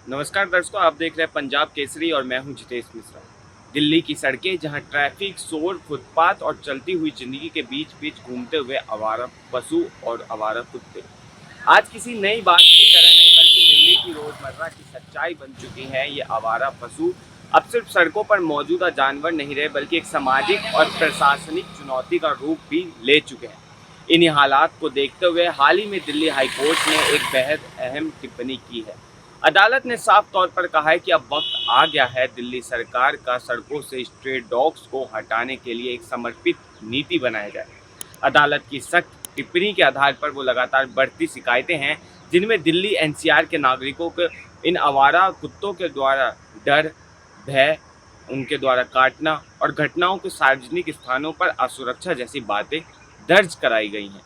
नमस्कार दर्शकों, आप देख रहे हैं पंजाब केसरी और मैं हूं जितेश मिश्रा। दिल्ली की सड़कें जहां ट्रैफिक, शोर, फुटपाथ और चलती हुई जिंदगी के बीच बीच घूमते हुए आवारा पशु और आवारा कुत्ते आज किसी नई बात की तरह नहीं बल्कि दिल्ली की रोजमर्रा की सच्चाई बन चुकी है। ये आवारा पशु अब सिर्फ सड़कों पर मौजूदा जानवर नहीं रहे बल्कि एक सामाजिक और प्रशासनिक चुनौती का रूप भी ले चुके हैं। इन्हीं हालात को देखते हुए हाल ही में दिल्ली हाईकोर्ट ने एक बेहद अहम टिप्पणी की है। अदालत ने साफ तौर पर कहा है कि अब वक्त आ गया है दिल्ली सरकार का सड़कों से स्ट्रे डॉग्स को हटाने के लिए एक समर्पित नीति बनाया जाए। अदालत की सख्त टिप्पणी के आधार पर वो लगातार बढ़ती शिकायतें हैं जिनमें दिल्ली एनसीआर के नागरिकों को इन आवारा कुत्तों के द्वारा डर, भय, उनके द्वारा काटना और घटनाओं के सार्वजनिक स्थानों पर असुरक्षा जैसी बातें दर्ज कराई गई हैं।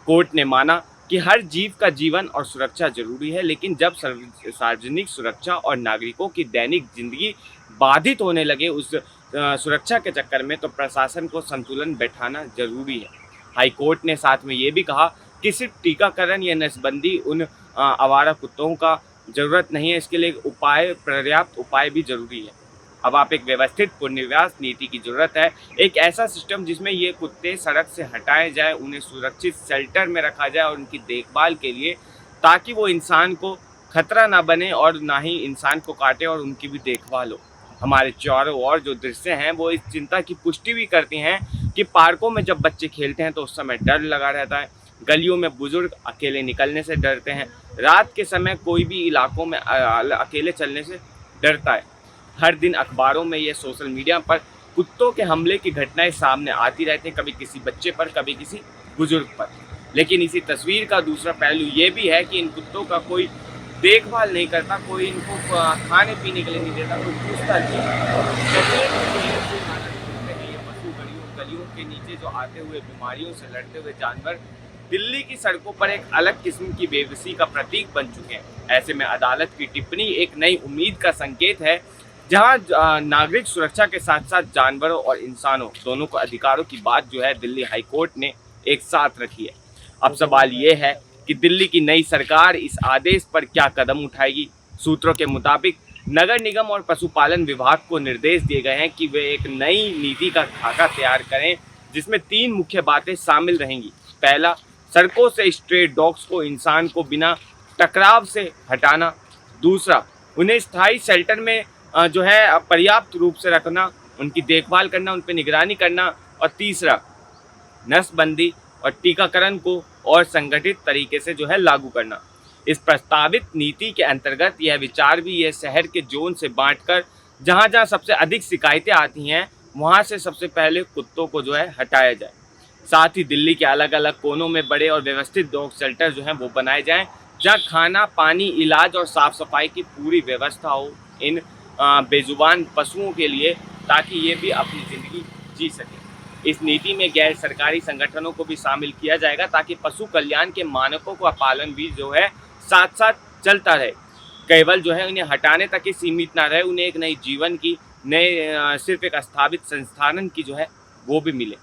कोर्ट ने माना कि हर जीव का जीवन और सुरक्षा जरूरी है, लेकिन जब सार्वजनिक सुरक्षा और नागरिकों की दैनिक जिंदगी बाधित होने लगे उस सुरक्षा के चक्कर में तो प्रशासन को संतुलन बैठाना जरूरी है। हाई कोर्ट ने साथ में ये भी कहा कि सिर्फ टीकाकरण या नसबंदी उन आवारा कुत्तों का जरूरत नहीं है, इसके लिए पर्याप्त उपाय भी जरूरी है। अब आप एक व्यवस्थित पुनर्वास नीति की जरूरत है, एक ऐसा सिस्टम जिसमें ये कुत्ते सड़क से हटाए जाए, उन्हें सुरक्षित शेल्टर में रखा जाए और उनकी देखभाल के लिए, ताकि वो इंसान को खतरा ना बने और ना ही इंसान को काटे और उनकी भी देखभाल हो। हमारे चारों ओर जो दृश्य हैं वो इस चिंता की पुष्टि भी करती हैं कि पार्कों में जब बच्चे खेलते हैं तो उस समय डर लगा रहता है, गलियों में बुजुर्ग अकेले निकलने से डरते हैं, रात के समय कोई भी इलाकों में अकेले चलने से डरता है। हर दिन अखबारों में या सोशल मीडिया पर कुत्तों के हमले की घटनाएं सामने आती रहती हैं, कभी किसी बच्चे पर, कभी किसी बुजुर्ग पर। लेकिन इसी तस्वीर का दूसरा पहलू ये भी है कि इन कुत्तों का कोई देखभाल नहीं करता, कोई इनको खाने पीने के लिए नहीं देता, कोई पूछता गलियों के नीचे जो आते हुए बीमारियों से लड़ते हुए जानवर दिल्ली की सड़कों पर एक अलग किस्म की बेबसी का प्रतीक बन चुके हैं। ऐसे में अदालत की टिप्पणी एक नई उम्मीद का संकेत है, जहां नागरिक सुरक्षा के साथ साथ जानवरों और इंसानों दोनों को अधिकारों की बात जो है दिल्ली हाईकोर्ट ने एक साथ रखी है। अब सवाल ये है कि दिल्ली की नई सरकार इस आदेश पर क्या कदम उठाएगी। सूत्रों के मुताबिक नगर निगम और पशुपालन विभाग को निर्देश दिए गए हैं कि वे एक नई नीति का खाका तैयार करें जिसमें 3 मुख्य बातें शामिल रहेंगी। पहला, सड़कों से स्ट्रे डॉग्स को इंसान को बिना टकराव से हटाना। दूसरा, उन्हें स्थायी शेल्टर में जो है पर्याप्त रूप से रखना, उनकी देखभाल करना, उन पर निगरानी करना। और तीसरा, नसबंदी और टीकाकरण को और संगठित तरीके से जो है लागू करना। इस प्रस्तावित नीति के अंतर्गत यह विचार भी है शहर के जोन से बांटकर जहां जहां सबसे अधिक शिकायतें आती हैं वहां से सबसे पहले कुत्तों को जो है हटाया जाए। साथ ही दिल्ली के अलग अलग कोनों में बड़े और व्यवस्थित डॉग शेल्टर जो हैं वो बनाए जाएं, जहां खाना, पानी, इलाज और साफ सफाई की पूरी व्यवस्था हो इन बेजुबान पशुओं के लिए, ताकि ये भी अपनी ज़िंदगी जी सकें। इस नीति में गैर सरकारी संगठनों को भी शामिल किया जाएगा ताकि पशु कल्याण के मानकों का पालन भी जो है साथ साथ चलता रहे। केवल जो है उन्हें हटाने तक ही सीमित ना रहे, उन्हें एक नई जीवन की, नए सिर्फ एक स्थापित संस्थान की जो है वो भी मिले।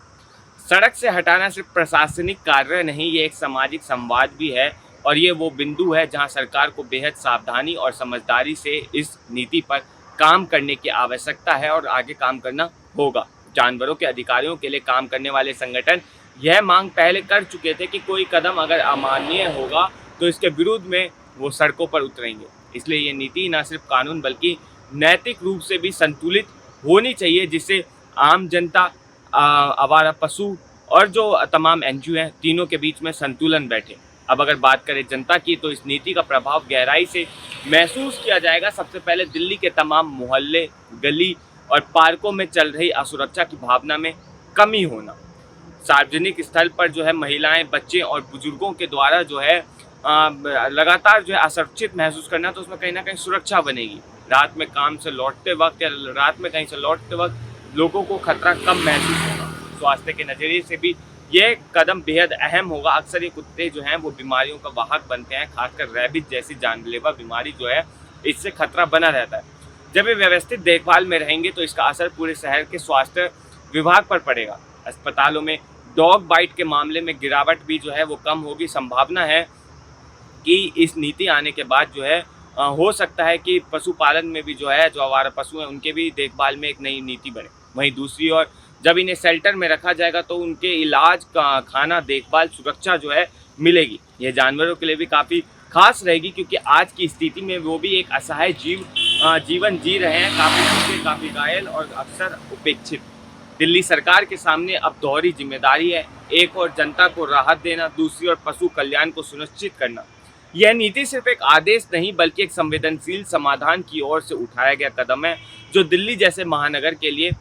सड़क से हटाना सिर्फ प्रशासनिक कार्य नहीं, ये एक सामाजिक संवाद भी है और ये वो बिंदु है जहां सरकार को बेहद सावधानी और समझदारी से इस नीति पर काम करने की आवश्यकता है और आगे काम करना होगा। जानवरों के अधिकारियों के लिए काम करने वाले संगठन यह मांग पहले कर चुके थे कि कोई कदम अगर अमान्य होगा तो इसके विरुद्ध में वो सड़कों पर उतरेंगे। इसलिए ये नीति न सिर्फ कानून बल्कि नैतिक रूप से भी संतुलित होनी चाहिए, जिससे आम जनता, आवारा पशु और जो तमाम एनजीओ हैं तीनों के बीच में संतुलन बैठे। अब अगर बात करें जनता की तो इस नीति का प्रभाव गहराई से महसूस किया जाएगा। सबसे पहले दिल्ली के तमाम मोहल्ले, गली और पार्कों में चल रही असुरक्षा की भावना में कमी होना। सार्वजनिक स्थल पर जो है महिलाएं, बच्चे और बुजुर्गों के द्वारा जो है लगातार जो है असुरक्षित महसूस करना, तो उसमें कहीं ना कहीं सुरक्षा बनेगी। रात में काम से लौटते वक्त या रात में कहीं से लौटते वक्त लोगों को खतरा कम महसूस होगा। स्वास्थ्य के नज़रिए से भी ये कदम बेहद अहम होगा। अक्सर ये कुत्ते जो हैं वो बीमारियों का वाहक बनते हैं, खासकर रैबिज जैसी जानलेवा बीमारी जो है इससे खतरा बना रहता है। जब ये व्यवस्थित देखभाल में रहेंगे तो इसका असर पूरे शहर के स्वास्थ्य विभाग पर पड़ेगा। अस्पतालों में डॉग बाइट के मामले में गिरावट भी जो है वो कम होगी। संभावना है कि इस नीति आने के बाद जो है हो सकता है कि पशुपालन में भी जो है, जो आवारा पशु हैं उनके भी देखभाल में एक नई नीति बने। वहीं दूसरी ओर जब इन्हें शेल्टर में रखा जाएगा तो उनके इलाज का खाना, देखभाल, सुरक्षा जो है मिलेगी। ये जानवरों के लिए भी काफ़ी खास रहेगी, क्योंकि आज की स्थिति में वो भी एक असहाय जीवन जी रहे हैं, काफ़ी भूखे, काफ़ी घायल और अक्सर उपेक्षित। दिल्ली सरकार के सामने अब दोहरी जिम्मेदारी है, एक और जनता को राहत देना, दूसरी ओर पशु कल्याण को सुनिश्चित करना। यह नीति सिर्फ एक आदेश नहीं बल्कि एक संवेदनशील समाधान की ओर से उठाया गया कदम है, जो दिल्ली जैसे महानगर के लिए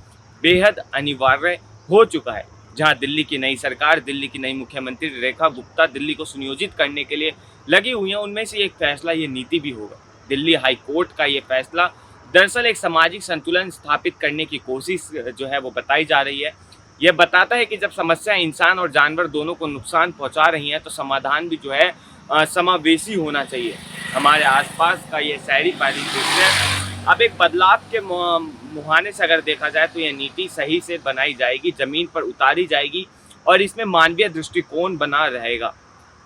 बेहद अनिवार्य हो चुका है। जहां दिल्ली की नई सरकार, दिल्ली की नई मुख्यमंत्री रेखा गुप्ता दिल्ली को सुनियोजित करने के लिए लगी हुई हैं, उनमें से एक फैसला ये नीति भी होगा। दिल्ली हाई कोर्ट का ये फैसला दरअसल एक सामाजिक संतुलन स्थापित करने की कोशिश जो है वो बताई जा रही है। यह बताता है कि जब समस्या इंसान और जानवर दोनों को नुकसान पहुंचा रही है तो समाधान भी जो है समावेशी होना चाहिए। हमारे आसपास का ये शहरी परिदृश्य अब एक बदलाव के मुहाने से अगर देखा जाए तो यह नीति सही से बनाई जाएगी, ज़मीन पर उतारी जाएगी और इसमें मानवीय दृष्टिकोण बना रहेगा।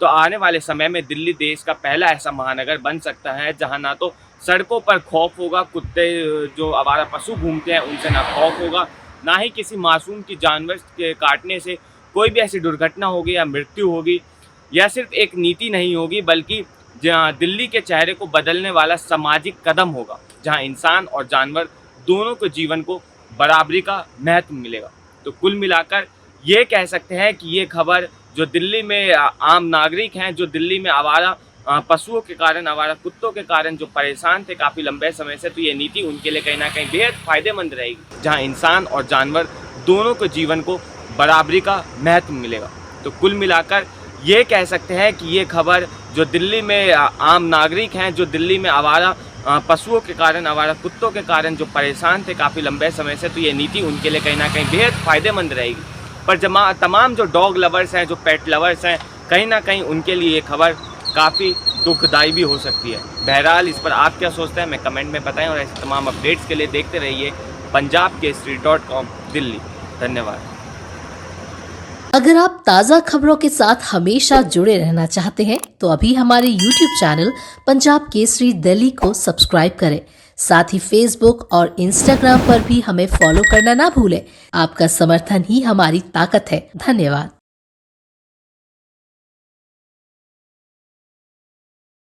तो आने वाले समय में दिल्ली देश का पहला ऐसा महानगर बन सकता है जहां ना तो सड़कों पर खौफ होगा, कुत्ते जो आवारा पशु घूमते हैं उनसे ना खौफ होगा, ना ही किसी मासूम की जानवर के काटने से कोई भी ऐसी दुर्घटना होगी या मृत्यु होगी। यह सिर्फ एक नीति नहीं होगी बल्कि जहाँ दिल्ली के चेहरे को बदलने वाला सामाजिक कदम होगा, जहां इंसान और जानवर दोनों के जीवन को बराबरी का महत्व मिलेगा। तो कुल मिलाकर ये कह सकते हैं कि ये खबर जो दिल्ली में आम नागरिक हैं, जो दिल्ली में आवारा पशुओं के कारण, आवारा कुत्तों के कारण जो परेशान थे काफ़ी लंबे समय से, तो ये नीति उनके लिए कहीं ना कहीं बेहद फायदेमंद रहेगी, जहां इंसान और जानवर दोनों के जीवन को बराबरी का महत्व मिलेगा। तो कुल मिलाकर ये कह सकते हैं कि ये खबर जो दिल्ली में आम नागरिक हैं, जो दिल्ली में आवारा पशुओं के कारण, आवारा कुत्तों के कारण जो परेशान थे काफ़ी लंबे समय से, तो ये नीति उनके लिए कहीं ना कहीं बेहद फायदेमंद रहेगी। पर तमाम जो डॉग लवर्स हैं, जो पेट लवर्स हैं, कहीं ना कहीं उनके लिए ये खबर काफ़ी दुखदायी भी हो सकती है। बहरहाल इस पर आप क्या सोचते हैं हमें कमेंट में बताएं और ऐसे तमाम अपडेट्स के लिए देखते रहिए punjabkesari.com दिल्ली। धन्यवाद। अगर आप ताज़ा खबरों के साथ हमेशा जुड़े रहना चाहते हैं तो अभी हमारे YouTube चैनल पंजाब केसरी दिल्ली को सब्सक्राइब करें। साथ ही Facebook और Instagram पर भी हमें फॉलो करना ना भूलें। आपका समर्थन ही हमारी ताकत है। धन्यवाद।